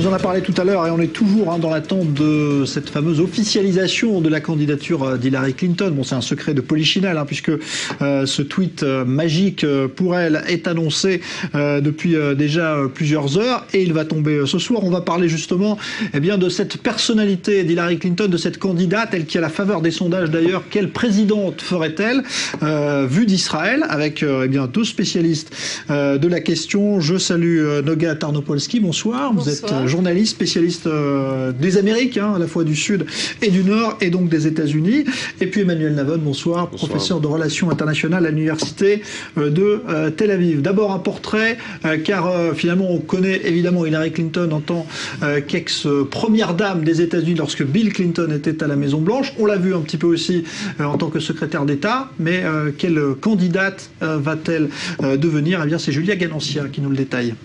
vous en a parlé tout à l'heure et on est toujours dans l'attente de cette fameuse officialisation de la candidature d'Hillary Clinton. Bon, c'est un secret de polichinelle puisque ce tweet magique pour elle est annoncé depuis déjà plusieurs heures et il va tomber ce soir. On va parler justement de cette personnalité d'Hillary Clinton, de cette candidate, elle qui a la faveur des sondages d'ailleurs. Quelle présidente ferait-elle vue d'Israël avec deux spécialistes de la question. Je salue Noga Tarnopolsky, bonsoir. Vous êtes journaliste, spécialiste des Amériques, à la fois du Sud et du Nord, et donc des États-Unis. Et puis Emmanuel Navon, bonsoir, professeur de relations internationales à l'Université de Tel Aviv. D'abord un portrait, car finalement on connaît évidemment Hillary Clinton en tant qu'ex-première dame des États-Unis lorsque Bill Clinton était à la Maison-Blanche. On l'a vu un petit peu aussi en tant que secrétaire d'État, mais quelle candidate va-t-elle devenir? Eh bien, c'est Julia Ganancia qui nous le détaille.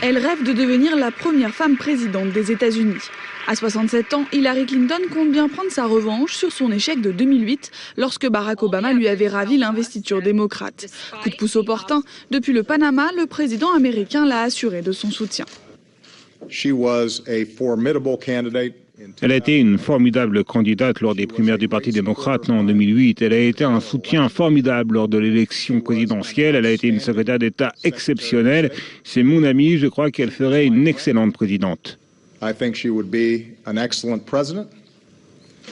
Elle rêve de devenir la première femme présidente des États-Unis. À 67 ans, Hillary Clinton compte bien prendre sa revanche sur son échec de 2008 lorsque Barack Obama lui avait ravi l'investiture démocrate. Coup de pouce opportun, depuis le Panama, le président américain l'a assuré de son soutien. Elle a été une formidable candidate lors des primaires du Parti démocrate en 2008. Elle a été un soutien formidable lors de l'élection présidentielle. Elle a été une secrétaire d'État exceptionnelle. C'est mon amie, je crois qu'elle ferait une excellente présidente.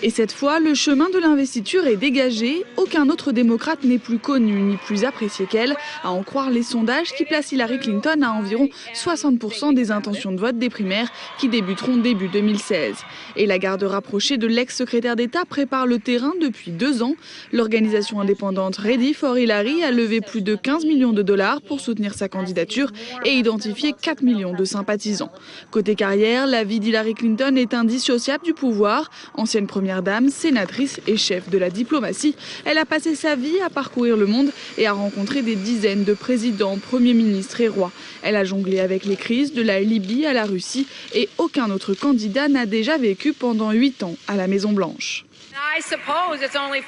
Et cette fois, le chemin de l'investiture est dégagé. Aucun autre démocrate n'est plus connu ni plus apprécié qu'elle, à en croire les sondages qui placent Hillary Clinton à environ 60% des intentions de vote des primaires qui débuteront début 2016. Et la garde rapprochée de l'ex-secrétaire d'État prépare le terrain depuis 2 ans. L'organisation indépendante Ready for Hillary a levé plus de 15 millions de dollars pour soutenir sa candidature et identifier 4 millions de sympathisants. Côté carrière, la vie d'Hillary Clinton est indissociable du pouvoir. Ancienne première dame, sénatrice et chef de la diplomatie, elle a passé sa vie à parcourir le monde et à rencontrer des dizaines de présidents, premiers ministres et rois. Elle a jonglé avec les crises de la Libye à la Russie et aucun autre candidat n'a déjà vécu pendant 8 ans à la Maison-Blanche.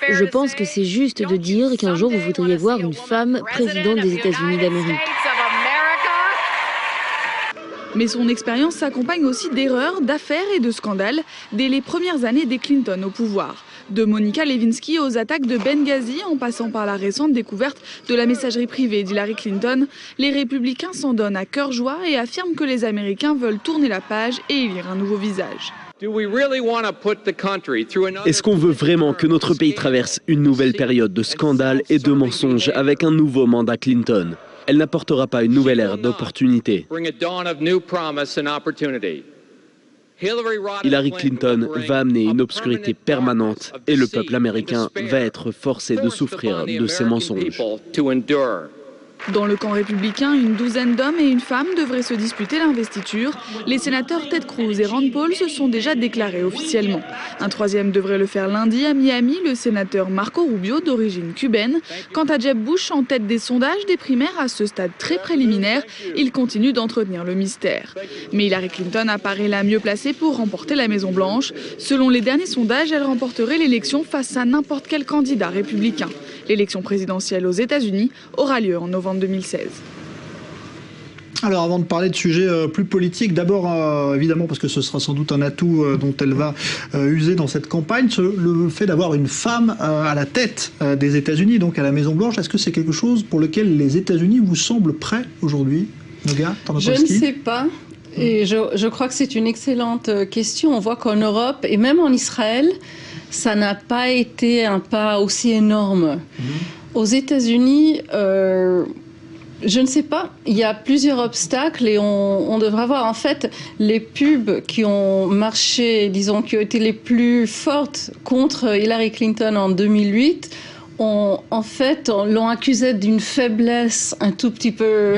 Je pense que c'est juste de dire qu'un jour vous voudriez voir une femme présidente des États-Unis d'Amérique. Mais son expérience s'accompagne aussi d'erreurs, d'affaires et de scandales dès les premières années des Clinton au pouvoir. De Monica Lewinsky aux attaques de Benghazi en passant par la récente découverte de la messagerie privée d'Hillary Clinton, les républicains s'en donnent à cœur joie et affirment que les Américains veulent tourner la page et élire un nouveau visage. Est-ce qu'on veut vraiment que notre pays traverse une nouvelle période de scandales et de mensonges avec un nouveau mandat Clinton ? Elle n'apportera pas une nouvelle ère d'opportunités. Hillary Clinton va amener une obscurité permanente et le peuple américain va être forcé de souffrir de ces mensonges. Dans le camp républicain, une douzaine d'hommes et une femme devraient se disputer l'investiture. Les sénateurs Ted Cruz et Rand Paul se sont déjà déclarés officiellement. Un troisième devrait le faire lundi à Miami, le sénateur Marco Rubio d'origine cubaine. Quant à Jeb Bush, en tête des sondages des primaires à ce stade très préliminaire, il continue d'entretenir le mystère. Mais Hillary Clinton apparaît la mieux placée pour remporter la Maison-Blanche. Selon les derniers sondages, elle remporterait l'élection face à n'importe quel candidat républicain. L'élection présidentielle aux États-Unis aura lieu en novembre 2016. Alors avant de parler de sujets plus politiques, d'abord évidemment parce que ce sera sans doute un atout dont elle va user dans cette campagne, le fait d'avoir une femme à la tête des États-Unis, donc à la Maison-Blanche, est-ce que c'est quelque chose pour lequel les États-Unis vous semblent prêts aujourd'hui? Noga, je ne sais pas. Et je crois que c'est une excellente question. On voit qu'en Europe et même en Israël, ça n'a pas été un pas aussi énorme. Aux États-Unis, je ne sais pas, il y a plusieurs obstacles et on devrait voir. En fait, les pubs qui ont marché, disons, qui ont été les plus fortes contre Hillary Clinton en 2008, l'ont accusée d'une faiblesse un tout petit peu,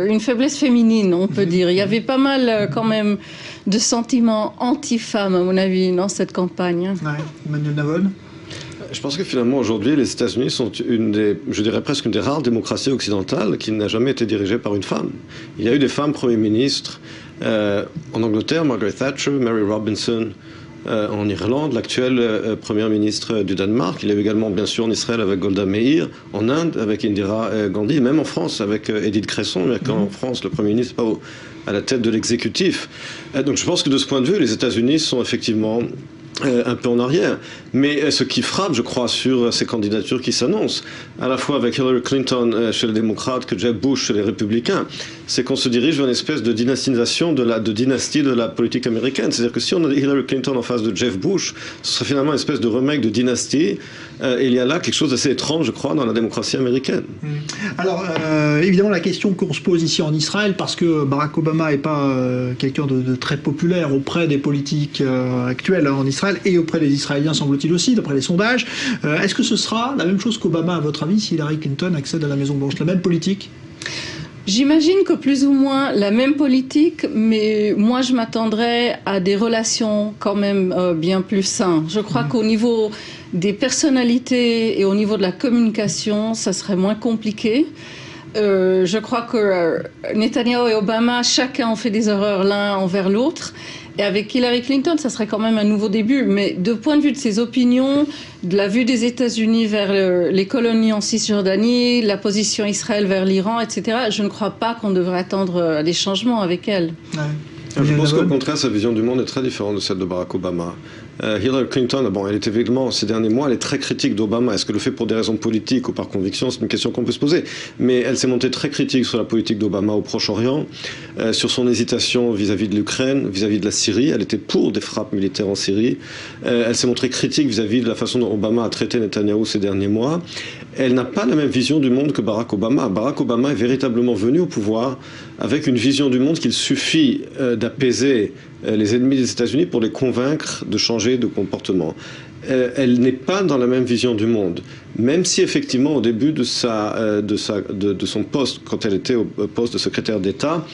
une faiblesse féminine, on peut dire. Il y avait pas mal quand même de sentiments anti-femmes, à mon avis, dans cette campagne. Ouais. Emmanuel Navon. Je pense que finalement, aujourd'hui, les États-Unis sont je dirais presque une des rares démocraties occidentales qui n'a jamais été dirigée par une femme. Il y a eu des femmes premiers ministres en Angleterre, Margaret Thatcher, Mary Robinson, en Irlande, l'actuel Premier ministre du Danemark. Il y a eu également, bien sûr, en Israël avec Golda Meir, en Inde avec Indira Gandhi, même en France avec Edith Cresson, mais qu'en France, le Premier ministre n'est pas à la tête de l'exécutif. Donc je pense que de ce point de vue, les États-Unis sont effectivement un peu en arrière. Mais ce qui frappe, je crois, sur ces candidatures qui s'annoncent, à la fois avec Hillary Clinton chez les démocrates que Jeb Bush chez les républicains, c'est qu'on se dirige vers une espèce de dynastisation de dynastie de la politique américaine. C'est-à-dire que si on a Hillary Clinton en face de Jeb Bush, ce serait finalement une espèce de remake de dynastie. Et il y a là quelque chose d'assez étrange, je crois, dans la démocratie américaine. Alors, évidemment, la question qu'on se pose ici en Israël, parce que Barack Obama n'est pas quelqu'un de très populaire auprès des politiques actuelles en Israël, et auprès des Israéliens, semble-t-il aussi, d'après les sondages. Est-ce que ce sera la même chose qu'Obama, à votre avis, si Hillary Clinton accède à la Maison-Blanche? La même politique? J'imagine que plus ou moins la même politique, mais moi je m'attendrais à des relations quand même bien plus saines. Je crois qu'au niveau des personnalités et au niveau de la communication, ça serait moins compliqué. Je crois que Netanyahu et Obama, chacun ont fait des erreurs l'un envers l'autre. Et avec Hillary Clinton, ça serait quand même un nouveau début. Mais de point de vue de ses opinions, de la vue des États-Unis vers les colonies en Cisjordanie, la position Israël vers l'Iran, etc., je ne crois pas qu'on devrait attendre des changements avec elle. Ouais. Je pense qu'au contraire, sa vision du monde est très différente de celle de Barack Obama. Hillary Clinton, bon, elle est évidemment, ces derniers mois, elle est très critique d'Obama. Est-ce qu'elle le fait pour des raisons politiques ou par conviction? C'est une question qu'on peut se poser. Mais elle s'est montrée très critique sur la politique d'Obama au Proche-Orient, sur son hésitation vis-à-vis de l'Ukraine, vis-à-vis de la Syrie. Elle était pour des frappes militaires en Syrie. Elle s'est montrée critique vis-à-vis de la façon dont Obama a traité Netanyahou ces derniers mois. Elle n'a pas la même vision du monde que Barack Obama. Barack Obama est véritablement venu au pouvoir avec une vision du monde qu'il suffit d'apaiser les ennemis des États-Unis pour les convaincre de changer de comportement. Elle n'est pas dans la même vision du monde, même si effectivement au début de son poste, quand elle était au poste de secrétaire d'État,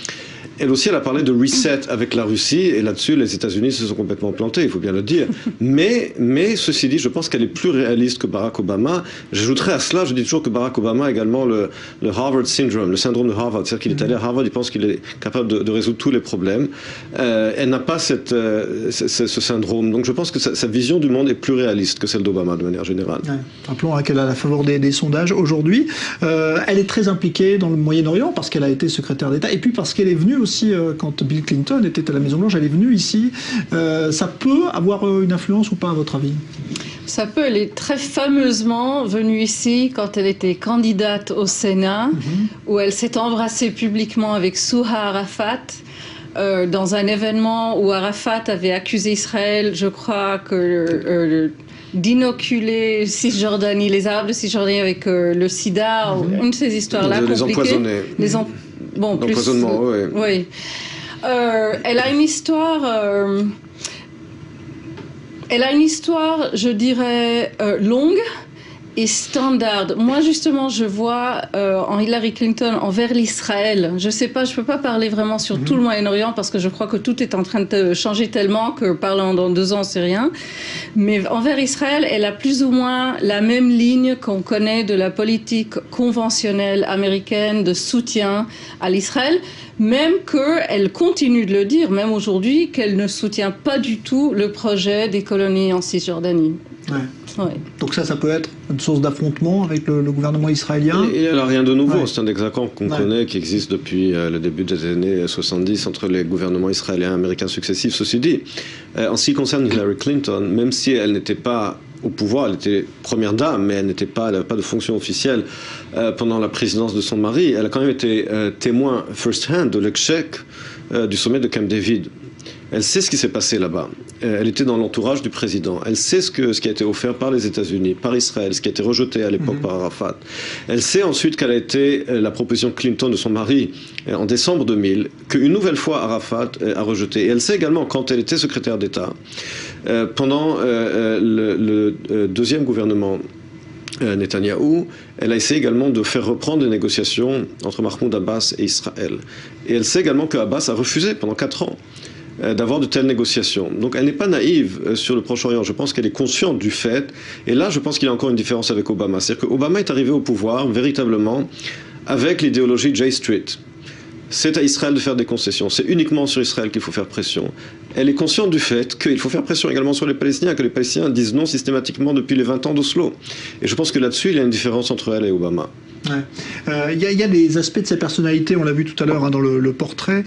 elle aussi, elle a parlé de reset avec la Russie, et là-dessus, les États-Unis se sont complètement plantés, il faut bien le dire. Mais ceci dit, je pense qu'elle est plus réaliste que Barack Obama. J'ajouterais à cela, je dis toujours que Barack Obama a également le Harvard syndrome, le syndrome de Harvard. C'est-à-dire qu'il est allé à Harvard, il pense qu'il est capable de résoudre tous les problèmes. Elle n'a pas ce syndrome. Donc je pense que sa vision du monde est plus réaliste que celle d'Obama, de manière générale. Ouais. Rappelons qu'elle a la faveur des sondages aujourd'hui. Elle est très impliquée dans le Moyen-Orient, parce qu'elle a été secrétaire d'État, et puis parce qu'elle est venue aussi, quand Bill Clinton était à la Maison-Blanche, elle est venue ici. Ça peut avoir une influence ou pas, à votre avis? Ça peut. Elle est très fameusement venue ici quand elle était candidate au Sénat, où elle s'est embrassée publiquement avec Souha Arafat, dans un événement où Arafat avait accusé Israël, je crois, d'inoculer Cisjordanie, les Arabes de Cisjordanie avec le sida, une de ces histoires-là compliquées. Les empoisonner. Bon, l'empoisonnement, oui. Elle a une histoire... Elle a une histoire, je dirais, longue et standard. Moi, justement, je vois en Hillary Clinton envers l'Israël. Je sais pas, je peux pas parler vraiment sur tout le Moyen-Orient parce que je crois que tout est en train de changer tellement que parlant dans 2 ans, c'est rien. Mais envers Israël, elle a plus ou moins la même ligne qu'on connaît de la politique conventionnelle américaine de soutien à l'Israël. Même qu'elle continue de le dire, même aujourd'hui, qu'elle ne soutient pas du tout le projet des colonies en Cisjordanie. Ouais. Donc ça peut être une source d'affrontement avec le gouvernement israélien. Il n'y a rien de nouveau, c'est un exemple qu'on connaît, qui existe depuis le début des années 70 entre les gouvernements israéliens et américains successifs. Ceci dit, en ce qui concerne Hillary Clinton, même si elle n'était pas au pouvoir, elle était première dame, mais elle n'avait pas de fonction officielle pendant la présidence de son mari, elle a quand même été témoin first-hand de l'échec du sommet de Camp David. Elle sait ce qui s'est passé là-bas. Elle était dans l'entourage du président. Elle sait ce qui a été offert par les États-Unis, par Israël, ce qui a été rejeté à l'époque par Arafat. Elle sait ensuite quelle a été la proposition Clinton de son mari en décembre 2000, qu'une nouvelle fois Arafat a rejeté. Et elle sait également, quand elle était secrétaire d'État, pendant le deuxième gouvernement Netanyahou, elle a essayé également de faire reprendre les négociations entre Mahmoud Abbas et Israël. Et elle sait également que Abbas a refusé pendant 4 ans d'avoir de telles négociations. Donc elle n'est pas naïve sur le Proche-Orient. Je pense qu'elle est consciente du fait. Et là, je pense qu'il y a encore une différence avec Obama. C'est-à-dire qu'Obama est arrivé au pouvoir véritablement avec l'idéologie J Street. c'est à Israël de faire des concessions. C'est uniquement sur Israël qu'il faut faire pression. Elle est consciente du fait qu'il faut faire pression également sur les Palestiniens, que les Palestiniens disent non systématiquement depuis les 20 ans d'Oslo. Et je pense que là-dessus, il y a une différence entre elle et Obama. Il y a des aspects de sa personnalité, on l'a vu tout à l'heure dans le portrait,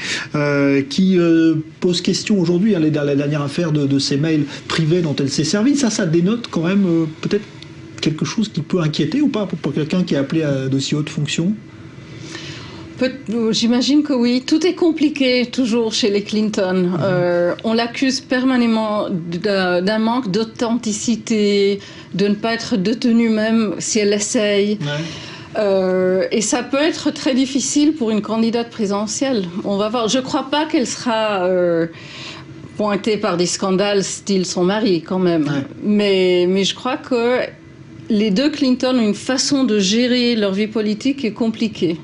qui posent question aujourd'hui, la dernière affaire de ces mails privés dont elle s'est servie. Ça dénote quand même peut-être quelque chose qui peut inquiéter ou pas pour quelqu'un qui est appelé à d'aussi hautes fonctions? J'imagine que oui. Tout est compliqué toujours chez les Clinton. On l'accuse permanemment d'un manque d'authenticité, de ne pas être détenue même si elle essaye. Et ça peut être très difficile pour une candidate présidentielle. On va voir. Je ne crois pas qu'elle sera pointée par des scandales style son mari quand même. Mais je crois que les deux Clinton ont une façon de gérer leur vie politique qui est compliquée.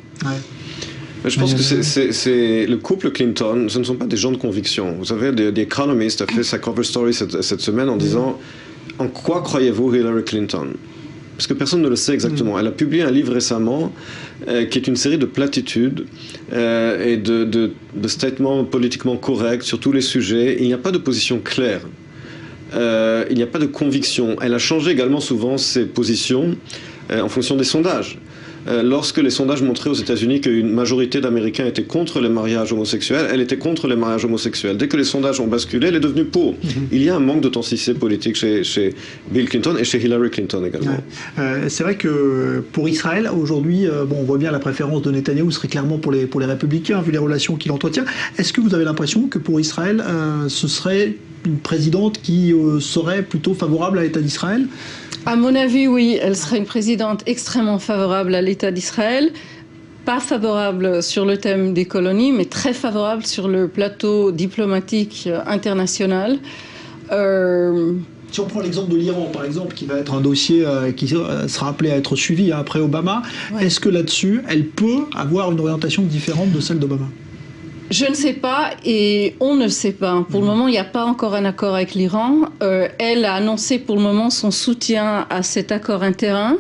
Je pense que c'est le couple Clinton, ce ne sont pas des gens de conviction. Vous savez, The Economist a fait sa cover story cette semaine en disant « En quoi croyez-vous Hillary Clinton ?» Parce que personne ne le sait exactement. Elle a publié un livre récemment qui est une série de platitudes et de statements politiquement corrects sur tous les sujets. Il n'y a pas de position claire. Il n'y a pas de conviction. Elle a changé également souvent ses positions en fonction des sondages. Lorsque les sondages montraient aux États-Unis qu'une majorité d'Américains étaient contre les mariages homosexuels, elle était contre les mariages homosexuels. Dès que les sondages ont basculé, elle est devenue pour. Il y a un manque d'authenticité politique chez Bill Clinton et chez Hillary Clinton également. C'est vrai que pour Israël, aujourd'hui, on voit bien la préférence de Netanyahou serait clairement pour les républicains, vu les relations qu'il entretient. Est-ce que vous avez l'impression que pour Israël, ce serait une présidente qui serait plutôt favorable à l'État d'Israël ? À mon avis, oui, elle serait une présidente extrêmement favorable à l'État d'Israël. Pas favorable sur le thème des colonies, mais très favorable sur le plateau diplomatique international. Si on prend l'exemple de l'Iran, par exemple, qui va être un dossier qui sera appelé à être suivi après Obama, est-ce que là-dessus, elle peut avoir une orientation différente de celle d'Obama ? Je ne sais pas et on ne sait pas. Pour le moment, il n'y a pas encore un accord avec l'Iran. Elle a annoncé pour le moment son soutien à cet accord interin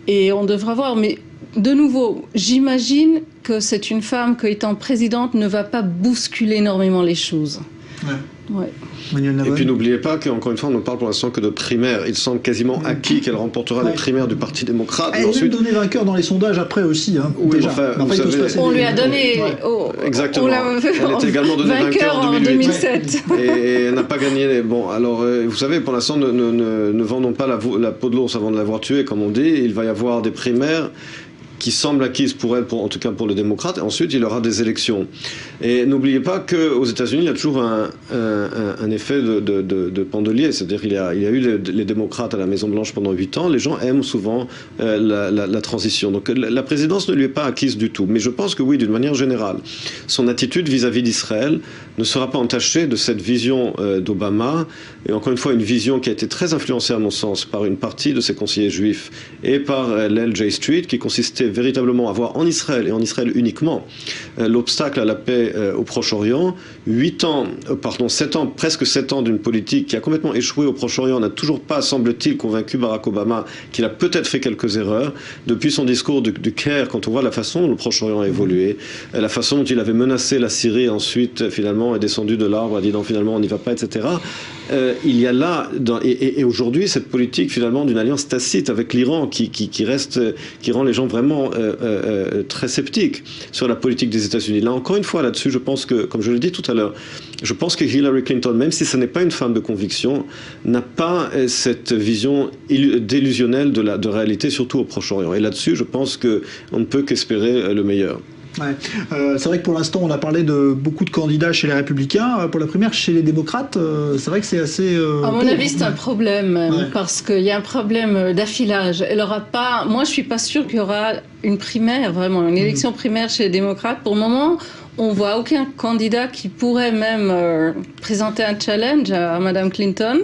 et on devra voir. Mais de nouveau, j'imagine que c'est une femme qui, étant présidente, ne va pas bousculer énormément les choses. Et puis n'oubliez pas qu'encore une fois, on ne parle pour l'instant que de primaires. Il semble quasiment acquis qu'elle remportera les primaires du Parti démocrate. Elle est donné vainqueur dans les sondages après aussi. Oui, enfin, vous savez, on lui a donné. Exactement. Elle était également donnée vainqueur en 2007. Et elle n'a pas gagné. Bon, alors, vous savez, pour l'instant, ne vendons pas la peau de l'ours avant de l'avoir tué, comme on dit. Il va y avoir des primaires qui semble acquise pour elle, en tout cas pour les démocrates, et ensuite il y aura des élections. Et n'oubliez pas qu'aux États-Unis, il y a toujours un effet de pendelier, c'est-à-dire qu'il y a eu les démocrates à la Maison-Blanche pendant 8 ans, les gens aiment souvent la transition. Donc la présidence ne lui est pas acquise du tout, mais je pense que oui, d'une manière générale, son attitude vis-à-vis d'Israël ne sera pas entachée de cette vision d'Obama, et encore une fois, une vision qui a été très influencée à mon sens par une partie de ses conseillers juifs et par l'aile J Street, qui consistait véritablement à voir en Israël, et en Israël uniquement, l'obstacle à la paix au Proche-Orient. 7 ans, presque 7 ans d'une politique qui a complètement échoué au Proche-Orient, n'a toujours pas, semble-t-il, convaincu Barack Obama qu'il a peut-être fait quelques erreurs. Depuis son discours du Caire, quand on voit la façon dont le Proche-Orient a évolué, la façon dont il avait menacé la Syrie, ensuite, finalement, est descendu de l'arbre, a dit non, finalement, on n'y va pas, etc. Il y a là, et aujourd'hui, cette politique, finalement, d'une alliance tacite avec l'Iran qui rend les gens vraiment très sceptiques sur la politique des États-Unis. Là, encore une fois, là-dessus, je pense que, comme je l'ai dit tout à l'heure, je pense que Hillary Clinton, même si ce n'est pas une femme de conviction, n'a pas cette vision délusionnelle de réalité, surtout au Proche-Orient. Et là-dessus, je pense qu'on ne peut qu'espérer le meilleur. C'est vrai que pour l'instant, on a parlé de beaucoup de candidats chez les Républicains. Pour la primaire, chez les démocrates, c'est vrai que c'est assez... à mon avis, c'est un problème, parce qu'il y a un problème d'affilage. Elle aura pas... Moi, je ne suis pas sûre qu'il y aura une primaire, vraiment, une élection primaire chez les démocrates. Pour le moment, on ne voit aucun candidat qui pourrait même présenter un challenge à Mme Clinton.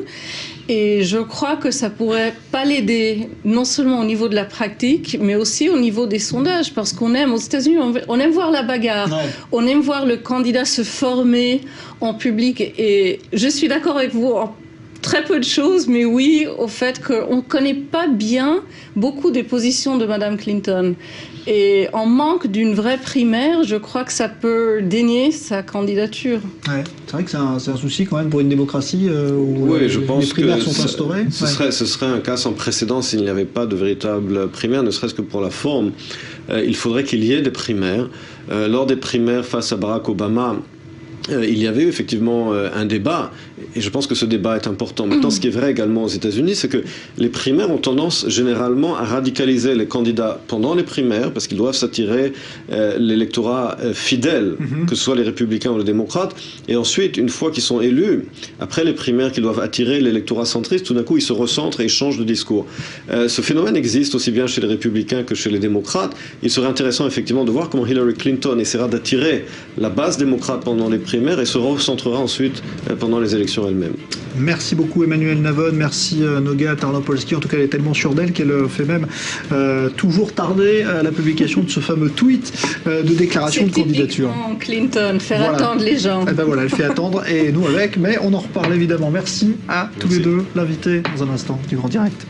Et je crois que ça pourrait pas l'aider, non seulement au niveau de la pratique, mais aussi au niveau des sondages, parce qu'on aime, aux États-Unis, on aime voir la bagarre, on aime voir le candidat se former en public. Et je suis d'accord avec vous en très peu de choses, mais oui, au fait qu'on ne connaît pas bien beaucoup des positions de Mme Clinton. Et en manque d'une vraie primaire, je crois que ça peut dénier sa candidature. Ouais. C'est vrai que c'est un souci quand même pour une démocratie où oui, je pense les primaires que sont instaurées. Ce serait un cas sans précédent s'il n'y avait pas de véritable primaire, ne serait-ce que pour la forme. Il faudrait qu'il y ait des primaires. Lors des primaires face à Barack Obama, il y avait effectivement un débat, et je pense que ce débat est important. Maintenant, ce qui est vrai également aux États-Unis, c'est que les primaires ont tendance généralement à radicaliser les candidats pendant les primaires, parce qu'ils doivent s'attirer l'électorat fidèle, que ce soit les républicains ou les démocrates, et ensuite, une fois qu'ils sont élus, après les primaires qu'ils doivent attirer l'électorat centriste, tout d'un coup, ils se recentrent et ils changent de discours. Ce phénomène existe aussi bien chez les républicains que chez les démocrates. Il serait intéressant effectivement de voir comment Hillary Clinton essaiera d'attirer la base démocrate pendant les primaires et se recentrera ensuite pendant les élections elles-mêmes. Merci beaucoup Emmanuel Navon, merci Noga Tarnopolsky. En tout cas, elle est tellement sûre d'elle qu'elle fait même toujours tarder la publication de ce fameux tweet de déclaration de candidature. Clinton, faire attendre les gens. Et ben voilà, elle fait attendre et nous avec, mais on en reparle évidemment. Merci à tous les deux. L'invité dans un instant du Grand Direct.